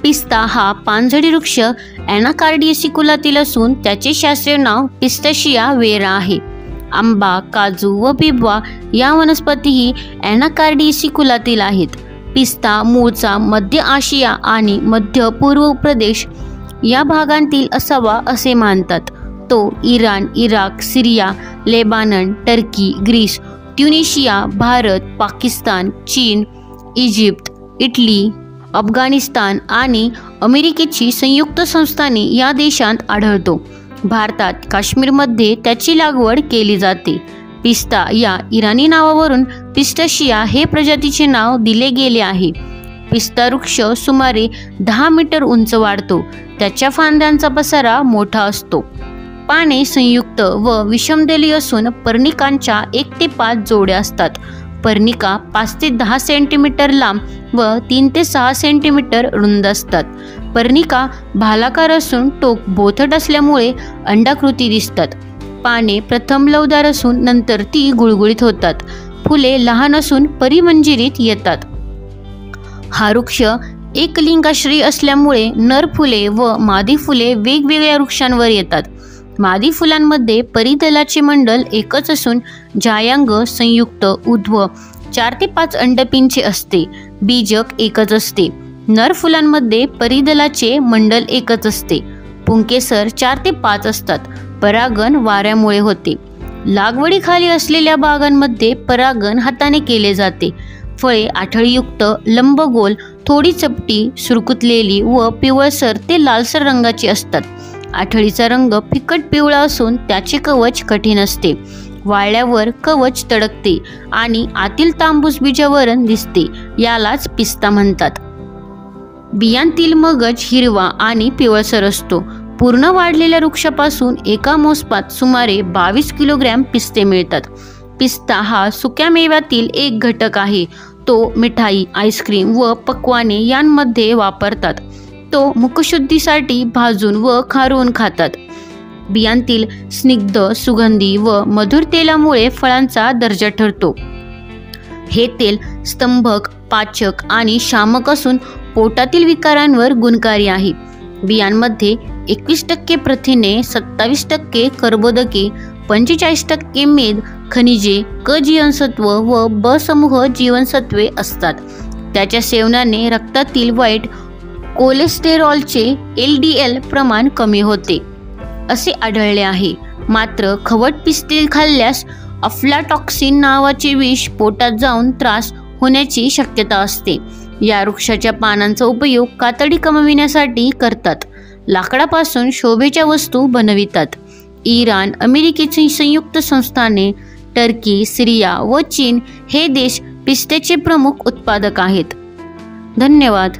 पिस्ता हा पानझडी वृक्ष ॲनाकार्डियेसी कुलातील असून त्याचे शास्त्रीय नाव पिस्ताशिया वेरा आहे. आंबा, काजू व बिबवा या वनस्पतीही ॲनाकार्डियेसी कुलातील आहेत. पिस्ता मूळचा मध्य आशिया आणि मध्य पूर्व प्रदेश या भागांतील असावा असे मानतात. तो Iran, Iraq, Syria, Lebanon, Turkey, Greece, Tunisia, Bharat, Pakistan, चीन, इजिप्त, इटली, अफगाणिस्तान आणि अमेरिकेची संयुक्त संस्थाने या देशांत आढळतो. भारतात काश्मीरमध्ये त्याची लागवड केली जाते. पिस्ता या इराणी नावावरून पिस्ताशिया हे प्रजातीचे नाव दिले गेले आहे. पिस्ता वृक्ष सुमारे 10 मीटर उंच वाढतो. त्याच्या फांद्यांचा पसारा मोठा असतो. पाने संयुक्त व विषमदली असून पर्णिकांच्या 1 ते 5 जोड्या असतात. पर्णिका 5 ते 10 सेंटीमीटर लांब व 3 ते 6 सेंटीमीटर रुंद असतात. पर्णिका भालाकार असून टोक बोथट असल्यामुळे अंडाकृती दिसतात. पाने प्रथम लवदार असून नंतर ती गुळगुळीत होतात. फुले लहान असून परिमंजिरीत येतात. हा वृक्ष एकलिंगाश्रयी असल्यामुळे नर फुले व मादी फुले वेगवेगळ्या वृक्षांवर येतात. मादी फुलांमध्ये परिदलाचे मंडल एकच असून जायांग संयुक्त ऊर्ध्व 4 ते 5 अंडपिंचे असते. बीजक एकच असते. नर फुलांमध्ये परिदलाचे मंडल एकच असते. पुंकेसर 4 ते 5 असतात. परागण वाऱ्यामुळे होते. लागवडीखाली असलेल्या बागांमध्ये परागण हाताने केले जाते. फळे आठळीयुक्त, लंबगोल, थोडी चपटी, सुरकुतलेली व पिवळसर ते लालसर रंगाची असतात. आठळीचा रंग फिकट पिवळा असून त्याचे कवच कठीण असते. वाळल्यावर कवच तडकते आणि आतील तांबूस बीजावरण दिसते. यालाच पिस्ता म्हणतात. बियांतील मगज हिरवा आणि पिवळसर असतो. पूर्ण वाढलेल्या वृक्षापासून एका मोसपात सुमारे 22 किलोग्रॅम पिस्ते मिळतात. पिस्ता हा सुक्या मेव्यातील एक घटक आहे. तो मिठाई, आईस्क्रीम व पक्वाने यांमध्ये वापरतात. तो मुखशुद्धीसाठी भाजून व खारवून खातात. बियांतील स्निग्ध, सुगंधी व मधुर तेलामुळे फळांचा दर्जा ठरतो. हे तेल स्तंभक, पाचक आणि शामक असून पोटातील विकारांवर गुणकारी आहे. बियांमध्ये 21% प्रथिने, 27% कर्बोदके, 45% मेद, खनिजे, क जीवनसत्व व ब समूह जीवनसत्वे असतात. त्याच्या सेवनाने रक्तातील वाईट कोलेस्टेरॉलचे LDL प्रमाण कमी होते असे आढळले आहे. मात्र खवट पिस्ते खाल्ल्यास अफ्लाटॉक्सिन नावाचे विष पोटात जाऊन त्रास होण्याची शक्यता असते. या वृक्षाच्या पानांचा उपयोग कातडी कमविण्यासाठी करतात. लाकडापासून शोभेच्या वस्तू बनवितात. इराण, अमेरिकेची संयुक्त संस्थाने, टर्की, सिरिया व चीन हे देश पिस्त्याचे प्रमुख उत्पादक आहेत. धन्यवाद.